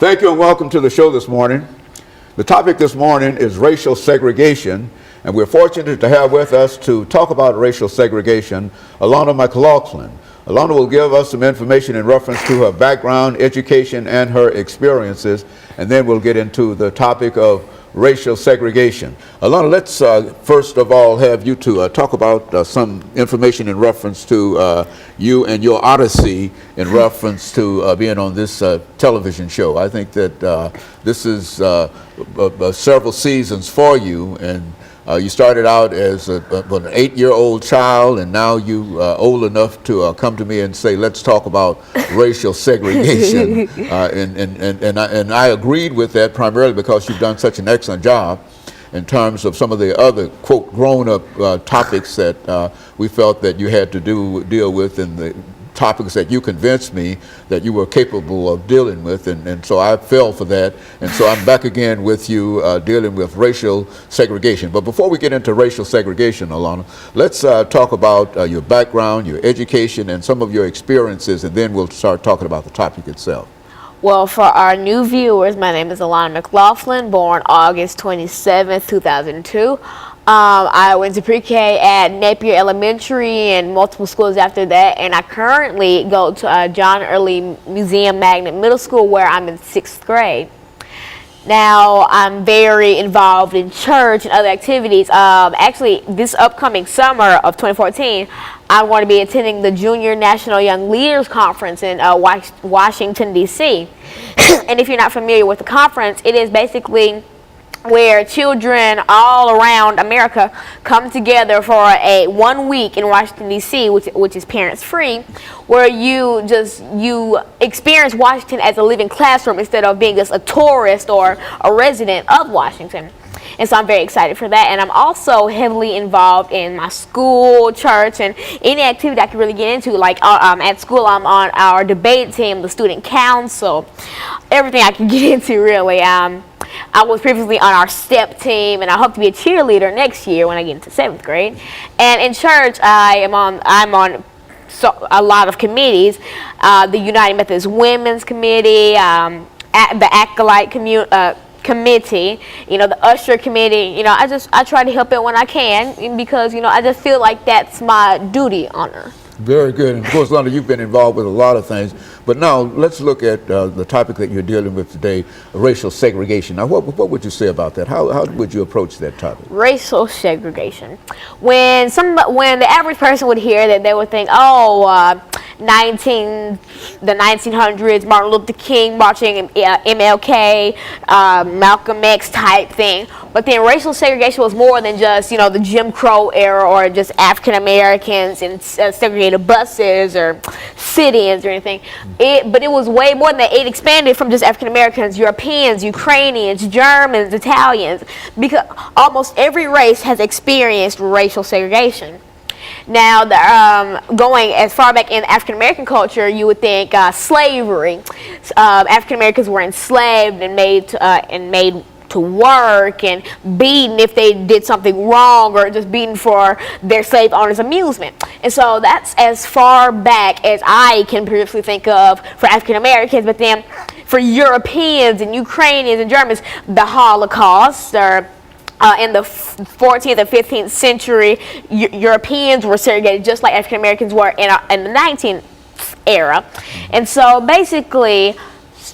Thank you and welcome to the show this morning. The topic this morning is racial segregation, and we're fortunate to have with us to talk about racial segregation, Alana McLaughlin. Alana will give us some information in reference to her background, education, and her experiences, and then we'll get into the topic of racial segregation. Alana, let's first of all have you to talk about some information in reference to you and your odyssey in reference to being on this television show. I think that this is several seasons for you, and you started out as an 8-year-old child, and now you old enough to come to me and say, let's talk about racial segregation. And I agreed with that primarily because you've done such an excellent job in terms of some of the other, quote, grown-up topics that we felt that you had to deal with, and the topics that you convinced me that you were capable of dealing with, and so I fell for that, and so I'm back again with you dealing with racial segregation. But before we get into racial segregation, Alana, let's talk about your background, your education, and some of your experiences, and then we'll start talking about the topic itself. Well, for our new viewers, my name is Alana McLaughlin, born August 27th, 2002. I went to pre-K at Napier Elementary and multiple schools after that, and I currently go to John Early Museum Magnet Middle School, where I'm in 6th grade. Now, I'm very involved in church and other activities. Actually, this upcoming summer of 2014, I'm going to be attending the Junior National Young Leaders Conference in Washington, D.C. And if you're not familiar with the conference, it is basically where children all around America come together for a 1 week in Washington, D.C., which is parents free, where you experience Washington as a living classroom instead of being just a tourist or a resident of Washington. And so I'm very excited for that. And I'm also heavily involved in my school, church, and any activity I can really get into. Like at school, I'm on our debate team, the student council, everything I can get into really. I was previously on our STEP team, and I hope to be a cheerleader next year when I get into 7th grade. And in church, I'm on a lot of committees: the United Methodist Women's Committee, the Acolyte Committee, the Usher Committee. I try to help it when I can, because I just feel like that's my duty on earth. Very good. And of course, Alana, you've been involved with a lot of things. But now let's look at the topic that you're dealing with today, racial segregation. Now, what would you say about that? How would you approach that topic? Racial segregation. When the average person would hear that, they would think, the 1900s, Martin Luther King marching, MLK, Malcolm X type thing. But then racial segregation was more than just, the Jim Crow era, or just African Americans and segregated buses or sit-ins or anything. But it was way more than that. It expanded from just African Americans, Europeans, Ukrainians, Germans, Italians, because almost every race has experienced racial segregation. Now, going as far back in African American culture, you would think slavery. African Americans were enslaved and made to work and beaten if they did something wrong, or just beaten for their slave owners' amusement. And so that's as far back as I can previously think of for African Americans. But then for Europeans and Ukrainians and Germans, the Holocaust, or in the 14th and 15th century, Europeans were segregated just like African Americans were in the 19th era. And so basically,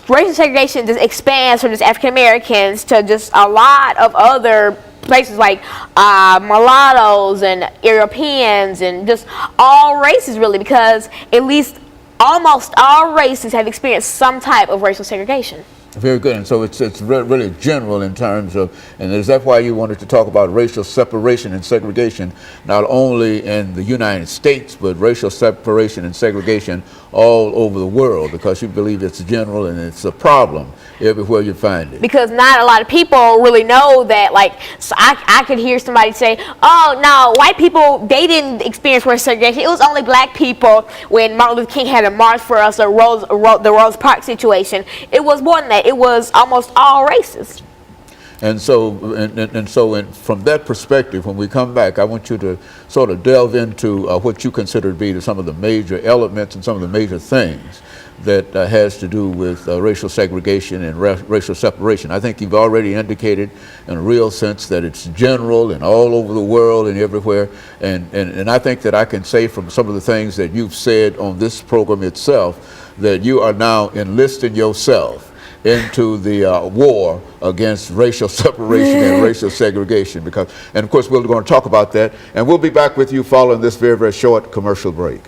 racial segregation just expands from just African Americans to just a lot of other places, like mulattoes and Europeans and just all races, really, because at least almost all races have experienced some type of racial segregation. Very good. And so it's really general in terms of, and is that why you wanted to talk about racial separation and segregation, not only in the United States, but racial separation and segregation all over the world, because you believe it's general and it's a problem everywhere you find it? Because not a lot of people really know that. Like, so I could hear somebody say, oh, no, white people, they didn't experience racial segregation. It was only black people when Martin Luther King had a march for us, or the Rose Park situation. It was more than that. It was almost all races. And so, from that perspective, when we come back, I want you to sort of delve into what you consider to be some of the major elements and some of the major things that has to do with racial segregation and racial separation. I think you've already indicated in a real sense that it's general and all over the world and everywhere. And I think that I can say from some of the things that you've said on this program itself that you are now enlisting yourself into the war against racial separation and racial segregation. And of course, we're going to talk about that. And we'll be back with you following this very, very short commercial break.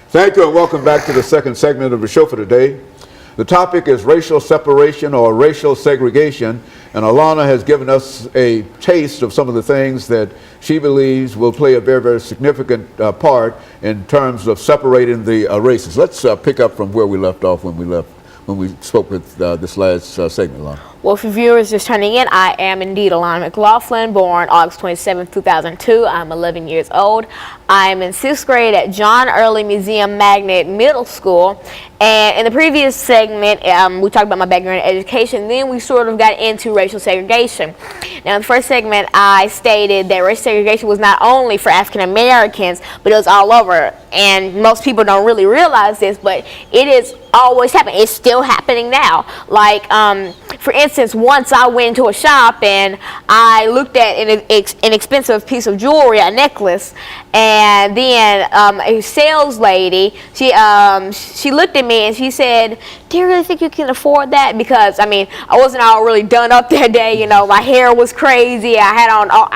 Thank you and welcome back to the second segment of the show for today. The topic is racial separation or racial segregation, and Alana has given us a taste of some of the things that she believes will play a very, very significant part in terms of separating the races. Let's pick up from where we left off when we spoke with this last segment, Alana. Well, for viewers just turning in, I am indeed Alana McLaughlin, born August 27, 2002. I'm 11 years old. I'm in 6th grade at John Early Museum Magnet Middle School. And in the previous segment, we talked about my background in education. Then we sort of got into racial segregation. Now, in the first segment, I stated that racial segregation was not only for African Americans, but it was all over. And most people don't really realize this, but it is always happening. It's still happening now. Like, for instance, once I went into a shop and I looked at an expensive piece of jewelry, a necklace, and then a sales lady, she looked at me and she said, "Do you really think you can afford that?" Because I mean, I wasn't all really done up that day. You know, my hair was crazy. I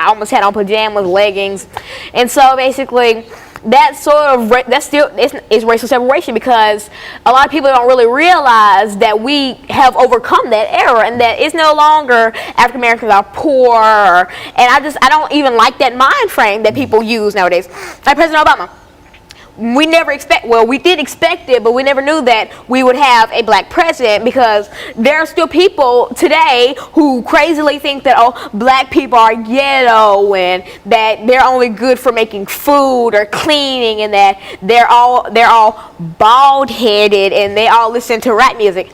almost had on pajamas, leggings, and so basically, that still is racial separation, because a lot of people don't really realize that we have overcome that era and that it's no longer African Americans are poor, and I don't even like that mind frame that people use nowadays. Like President Obama. We did expect it, but we never knew that we would have a black president, because there are still people today who crazily think that, oh, black people are ghetto and that they're only good for making food or cleaning, and that they're all bald-headed and they all listen to rap music.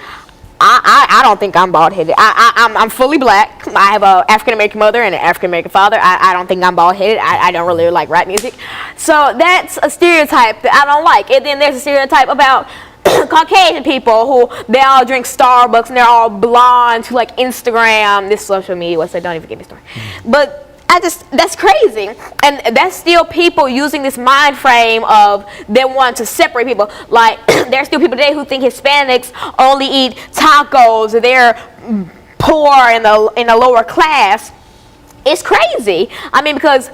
I don't think I'm bald-headed. I'm fully black. I have an African-American mother and an African-American father. I don't think I'm bald-headed. I don't really like rap music. So that's a stereotype that I don't like. And then there's a stereotype about Caucasian people who they all drink Starbucks and they're all blonde who like Instagram, this social media website, don't even get me started. But that's crazy. And that's still people using this mind frame of they want to separate people. Like, there's still people today who think Hispanics only eat tacos, or they're poor in the lower class. It's crazy. I mean, because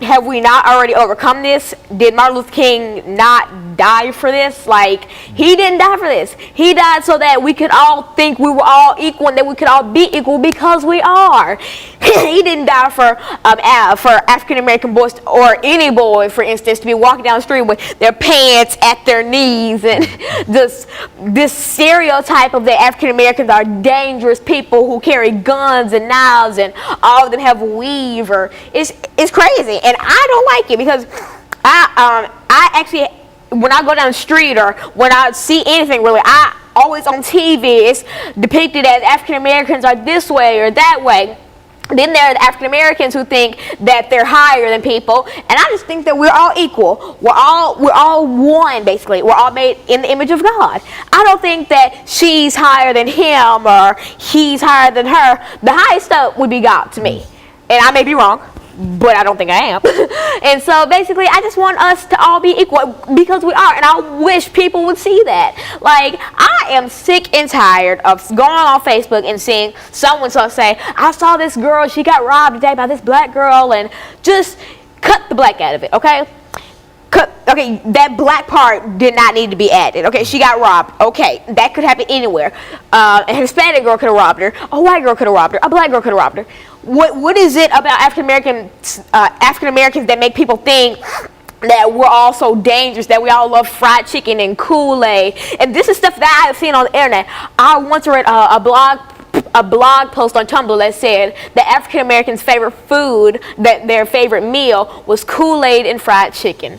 have we not already overcome this? Did Martin Luther King not die for this? Like, he didn't die for this. He died so that we could all think we were all equal and that we could all be equal, because we are. He didn't die for African American boys, or any boy, for instance, to be walking down the street with their pants at their knees, and this stereotype of that African Americans are dangerous people who carry guns and knives, and all of them have weave. It's crazy, and I don't like it, because I actually, when I go down the street or when I see anything really, I always on TV it's depicted as African Americans are this way or that way. Then there are the African Americans who think that they're higher than people, and I just think that we're all equal. We're all one, basically. We're all made in the image of God. I don't think that she's higher than him or he's higher than her. The highest up would be God to me, and I may be wrong. but I don't think I am. And so basically, I just want us to all be equal because we are, and I wish people would see that. Like, I am sick and tired of going on Facebook and seeing someone say, I saw this girl, she got robbed today by this black girl, and just cut the black out of it, okay? Okay, that black part did not need to be added. Okay, she got robbed. Okay, that could happen anywhere. A Hispanic girl could have robbed her. A white girl could have robbed her. A black girl could have robbed her. What is it about African Americans that make people think that we're all so dangerous, that we all love fried chicken and Kool-Aid? And this is stuff that I have seen on the internet. I once read a blog post on Tumblr that said that African Americans' favorite food, that their favorite meal was Kool-Aid and fried chicken.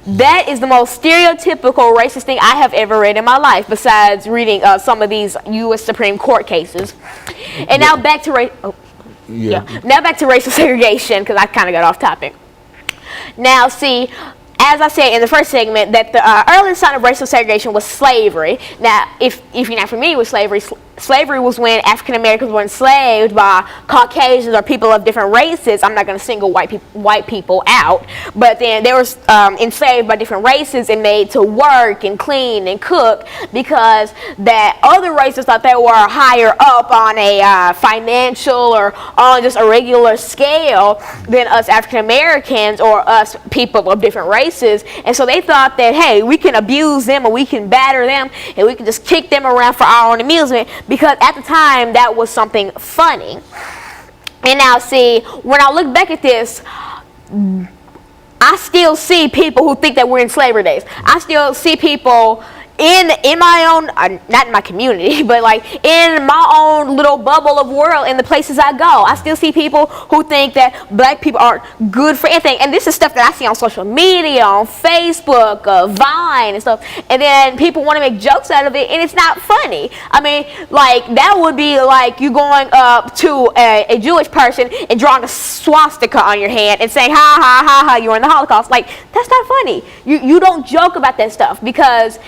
That is the most stereotypical racist thing I have ever read in my life, besides reading some of these U.S. Supreme Court cases. And now back to now back to racial segregation, because I kind of got off topic. Now, see, as I said in the first segment, that the early sign of racial segregation was slavery. Now, if you're not familiar with slavery, slavery was when African Americans were enslaved by Caucasians or people of different races. I'm not going to single white people out, but then they were enslaved by different races and made to work and clean and cook because that other races thought they were higher up on a financial or on just a regular scale than us African Americans or us people of different races. And so they thought that, hey, we can abuse them or we can batter them and we can just kick them around for our own amusement, because at the time that was something funny. And now, see, when I look back at this, I still see people who think that we're in slavery days. I still see people in my own, not in my community, but like in my own little bubble of world in the places I go. I still see people who think that black people aren't good for anything. And this is stuff that I see on social media, on Facebook, Vine and stuff. And then people want to make jokes out of it, and it's not funny. I mean, like, that would be like you going up to a Jewish person and drawing a swastika on your hand and saying, ha, ha, ha, ha, you're in the Holocaust. Like, that's not funny. You don't joke about that stuff because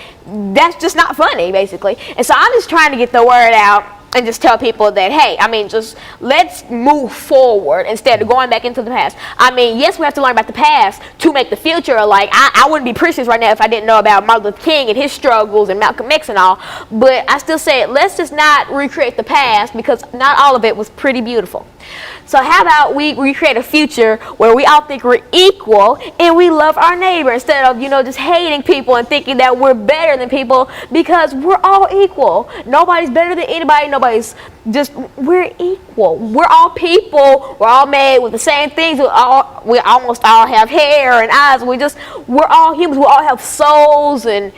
that's just not funny, basically. And so I'm just trying to get the word out and just tell people that, hey, I mean, just let's move forward instead of going back into the past. I mean, yes, we have to learn about the past to make the future. Like, I wouldn't be preaching right now if I didn't know about Martin Luther King and his struggles and Malcolm X and all. But I still say, let's just not recreate the past, because not all of it was pretty beautiful. So how about we recreate a future where we all think we're equal and we love our neighbor instead of, just hating people and thinking that we're better than people, because we're all equal. Nobody's better than anybody. We're equal. We're all people. We're all made with the same things. We almost all have hair and eyes. We're all humans. We all have souls, and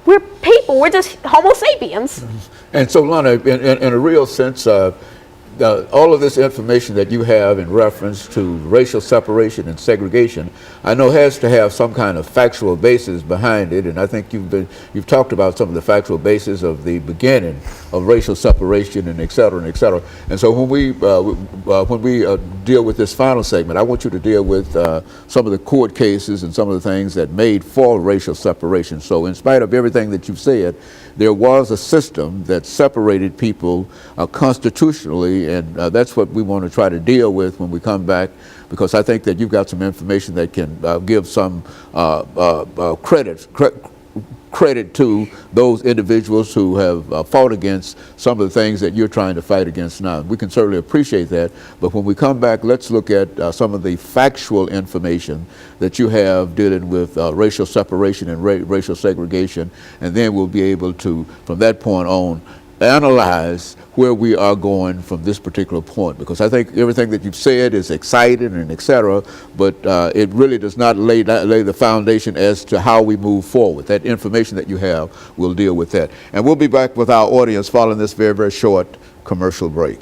we're people. We're just Homo sapiens. And so, Lana, in a real sense, all of this information that you have in reference to racial separation and segregation, I know has to have some kind of factual basis behind it, and I think you've talked about some of the factual basis of the beginning of racial separation and et cetera and et cetera. And so when we deal with this final segment, I want you to deal with some of the court cases and some of the things that made for racial separation. So in spite of everything that you've said, there was a system that separated people constitutionally, and that's what we want to try to deal with when we come back, because I think that you've got some information that can give some credit to those individuals who have fought against some of the things that you're trying to fight against now. We can certainly appreciate that, but when we come back, let's look at some of the factual information that you have dealing with racial separation and racial segregation, and then we'll be able to, from that point on, analyze where we are going from this particular point, because I think everything that you've said is exciting and et cetera, but it really does not lay the foundation as to how we move forward. That information that you have will deal with that. And we'll be back with our audience following this very, very short commercial break.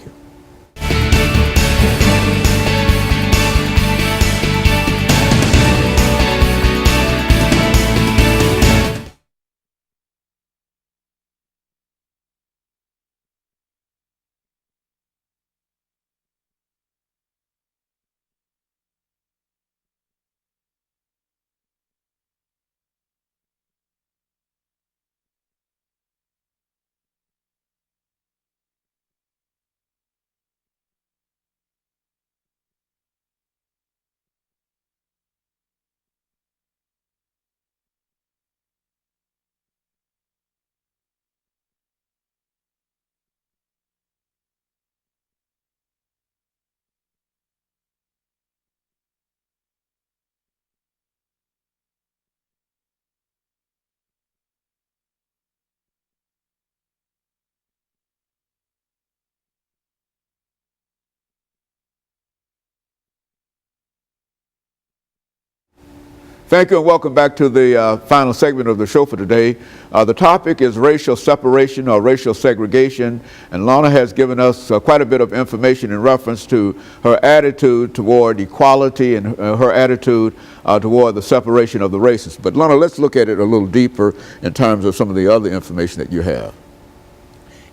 Thank you and welcome back to the final segment of the show for today. The topic is racial separation or racial segregation, and Lana has given us quite a bit of information in reference to her attitude toward equality and her attitude toward the separation of the races. But Lana, let's look at it a little deeper in terms of some of the other information that you have.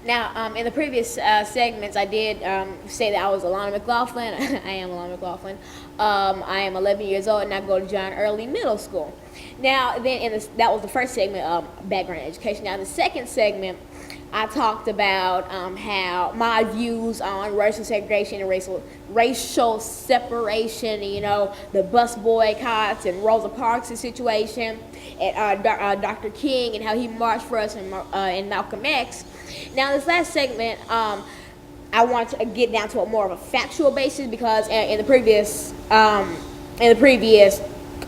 Now, in the previous segments, I did say that I was Alana McLaughlin. I am Alana McLaughlin. I am 11 years old, and I go to John Early Middle School. Now, then that was the first segment of background education. Now, in the second segment, I talked about how my views on racial segregation and racial separation, you know, the bus boycotts and Rosa Parks' situation, and Dr. King and how he marched for us and Malcolm X. Now, this last segment, I want to get down to a more of a factual basis because in the previous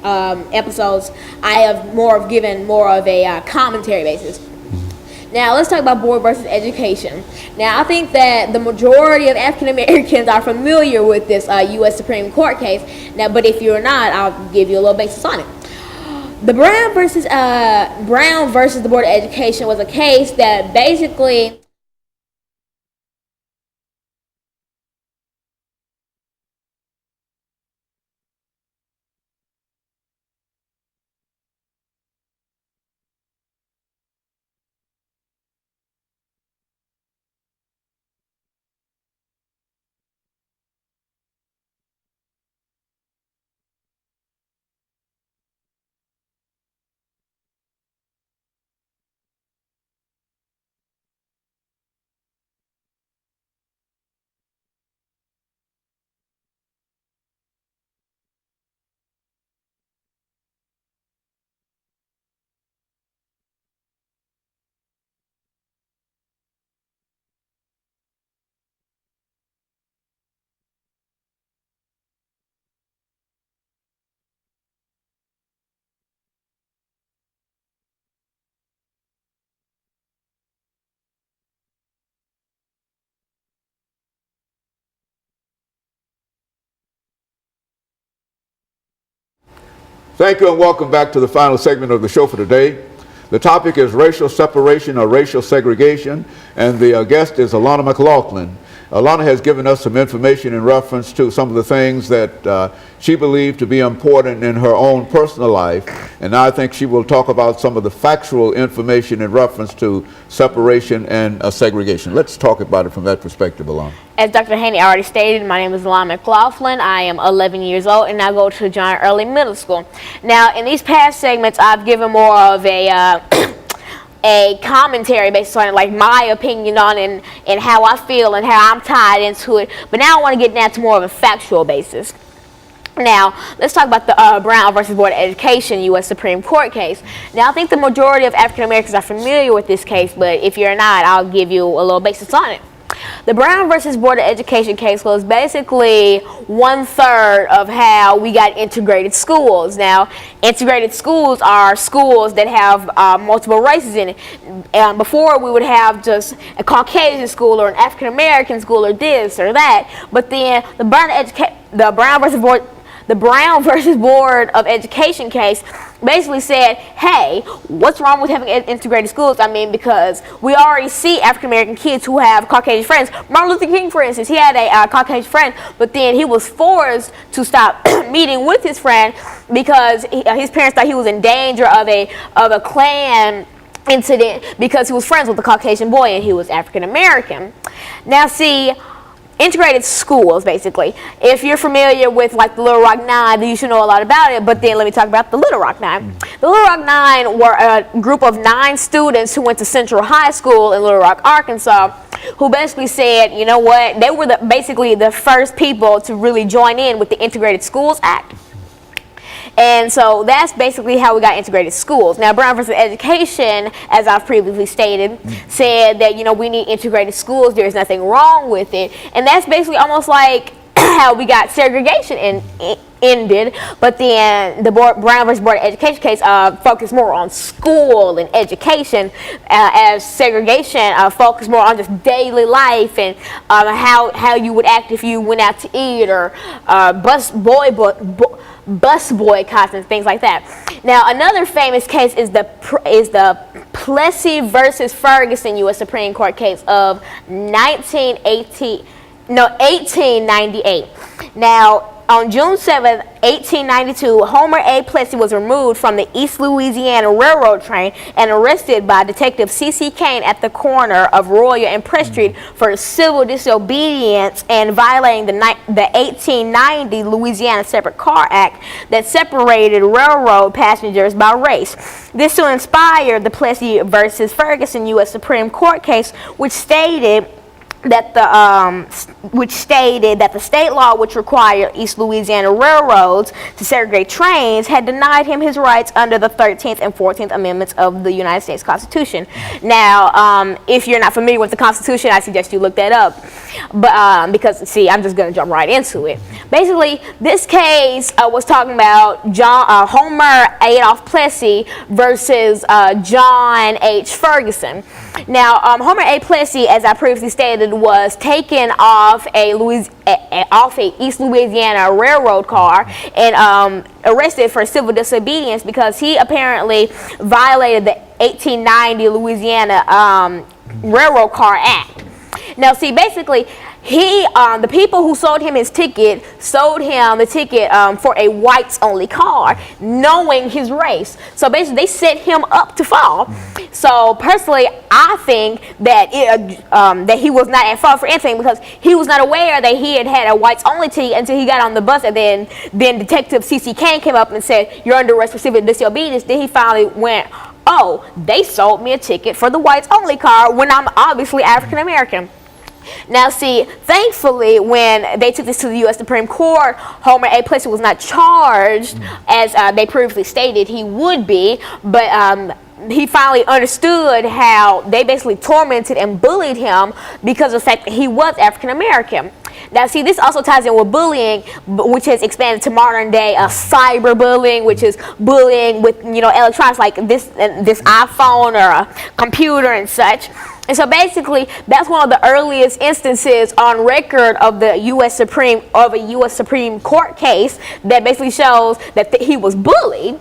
episodes, I have given more of a commentary basis. Now, let's talk about board versus education. Now, I think that the majority of African Americans are familiar with this U.S. Supreme Court case. Now, but if you're not, I'll give you a little basis on it. The Brown versus the Board of Education was a case that basically Thank you and welcome back to the final segment of the show for today. The topic is racial separation or racial segregation, and the guest is Alana McLaughlin. Alana has given us some information in reference to some of the things that she believed to be important in her own personal life, and I think she will talk about some of the factual information in reference to separation and segregation. Let's talk about it from that perspective, Alana. As Dr. Haney already stated, my name is Alana McLaughlin. I am 11 years old, and I go to John Early Middle School. Now, in these past segments, I've given more of a commentary based on like my opinion on it and how I feel and how I'm tied into it. But now I want to get down to more of a factual basis. Now, let's talk about the Brown versus Board of Education U.S. Supreme Court case. Now, I think the majority of African Americans are familiar with this case, but if you're not, I'll give you a little basis on it. The Brown versus Board of Education case was basically 1/3 of how we got integrated schools. Now, integrated schools are schools that have multiple races in it. Before, we would have just a Caucasian school or an African American school or this or that. But then the Brown versus Board of Education case basically said, hey, what's wrong with having integrated schools? I mean, because we already see African American kids who have Caucasian friends. Martin Luther King, for instance, he had a Caucasian friend, but then he was forced to stop meeting with his friend because his parents thought he was in danger of a Klan incident because he was friends with a Caucasian boy and he was African American. Now, see, integrated schools, basically. If you're familiar with like the Little Rock Nine, then you should know a lot about it, but then let me talk about the Little Rock Nine. The Little Rock Nine were a group of 9 students who went to Central High School in Little Rock, Arkansas, who basically said, you know what, they were basically the first people to really join in with the Integrated Schools Act. And so that's basically how we got integrated schools. Now, Brown versus Education, as I've previously stated, said that, you know, we need integrated schools. There's nothing wrong with it. And that's basically almost like how we got segregation ended, but then the Brown versus Board of Education case focused more on school and education, as segregation focused more on just daily life and how you would act if you went out to eat, or bus boycotts and things like that. Now, another famous case is the Plessy versus Ferguson U.S. Supreme Court case of 1898. Now, on June 7, 1892, Homer A. Plessy was removed from the East Louisiana Railroad train and arrested by Detective C.C. Kane at the corner of Royal and Press Street for civil disobedience and violating the 1890 Louisiana Separate Car Act that separated railroad passengers by race. This soon inspired the Plessy versus Ferguson U.S. Supreme Court case, which stated that the state law which required East Louisiana railroads to segregate trains had denied him his rights under the 13th and 14th Amendments of the United States Constitution. Now, if you're not familiar with the Constitution, I suggest you look that up. But because, see, I'm just going to jump right into it. Basically, this case was talking about Homer Adolph Plessy versus John H. Ferguson. Now, Homer A. Plessy, as I previously stated, was taken off a East Louisiana railroad car and arrested for civil disobedience because he apparently violated the 1890 Louisiana Railroad Car Act. Now, see, basically, the people who sold him his ticket sold him the ticket for a whites-only car, knowing his race. So basically, they set him up to fall. So personally, I think that that he was not at fault for anything because he was not aware that he had a whites-only ticket until he got on the bus, and then Detective C.C. Kane came up and said, "You're under arrest for civil disobedience." Then he finally went, "Oh, they sold me a ticket for the whites-only car when I'm obviously African-American." Now, see, thankfully, when they took this to the U.S. Supreme Court, Homer A. Plessy was not charged, as they previously stated he would be, but he finally understood how they basically tormented and bullied him because of the fact that he was African American. Now, see, this also ties in with bullying, which has expanded to modern day cyberbullying, which is bullying with, electronics like this iPhone or a computer and such. And so basically, that's one of the earliest instances on record of the U.S. Supreme Court case that basically shows that he was bullied.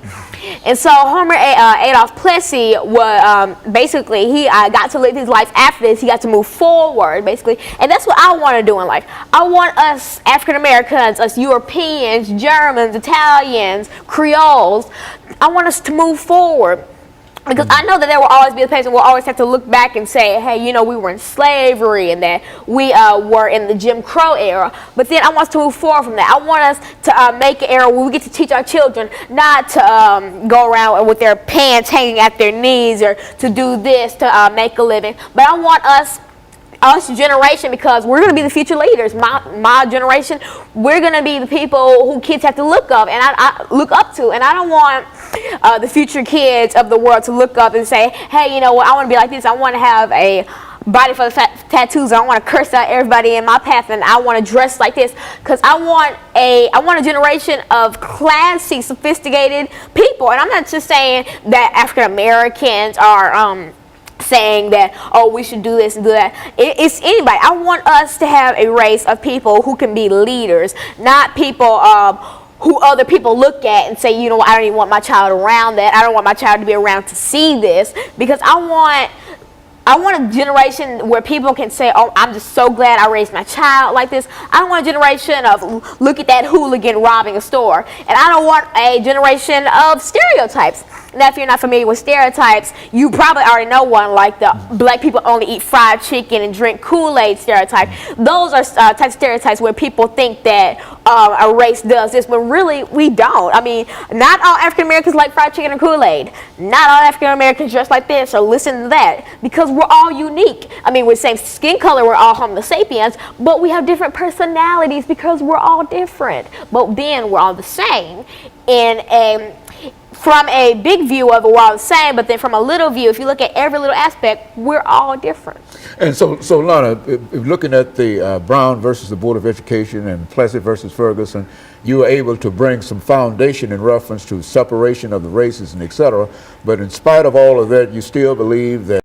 And so Homer Adolph Plessy was basically he got to live his life after this. He got to move forward, basically, and that's what I want to do in life. I want us African Americans, us Europeans, Germans, Italians, Creoles. I want us to move forward. Because I know that there will always be a place, and we'll always have to look back and say, hey, we were in slavery and that we were in the Jim Crow era. But then I want us to move forward from that. I want us to make an era where we get to teach our children not to go around with their pants hanging at their knees or to do this to make a living. But I want us generation, because we're going to be the future leaders. My generation, we're going to be the people who kids have to look up and I look up to, and I don't want the future kids of the world to look up and say, hey, I want to be like this. I want to have a body full of tattoos. I want to curse out everybody in my path, and I want to dress like this, because I want a generation of classy, sophisticated people. And I'm not just saying that African Americans are saying that, oh, we should do this and do that. It's anybody. I want us to have a race of people who can be leaders, not people who other people look at and say, I don't even want my child around that. I don't want my child to be around to see this, because I want a generation where people can say, oh, I'm just so glad I raised my child like this. I don't want a generation of, look at that hooligan robbing a store. And I don't want a generation of stereotypes. Now, if you're not familiar with stereotypes, you probably already know one, like the black people only eat fried chicken and drink Kool-Aid stereotype. Those are types of stereotypes where people think that a race does this, but really we don't. I mean, not all African Americans like fried chicken and Kool-Aid. Not all African Americans dress like this, so listen to that, because we're all unique. I mean, we're the same skin color, we're all Homo sapiens, but we have different personalities because we're all different. But then we're all the same in a from a big view of it, we're all the same, but then from a little view, if you look at every little aspect, we're all different. And so Lana, if looking at the Brown versus the Board of Education and Plessy versus Ferguson, you were able to bring some foundation in reference to separation of the races and et cetera. But in spite of all of that, you still believe that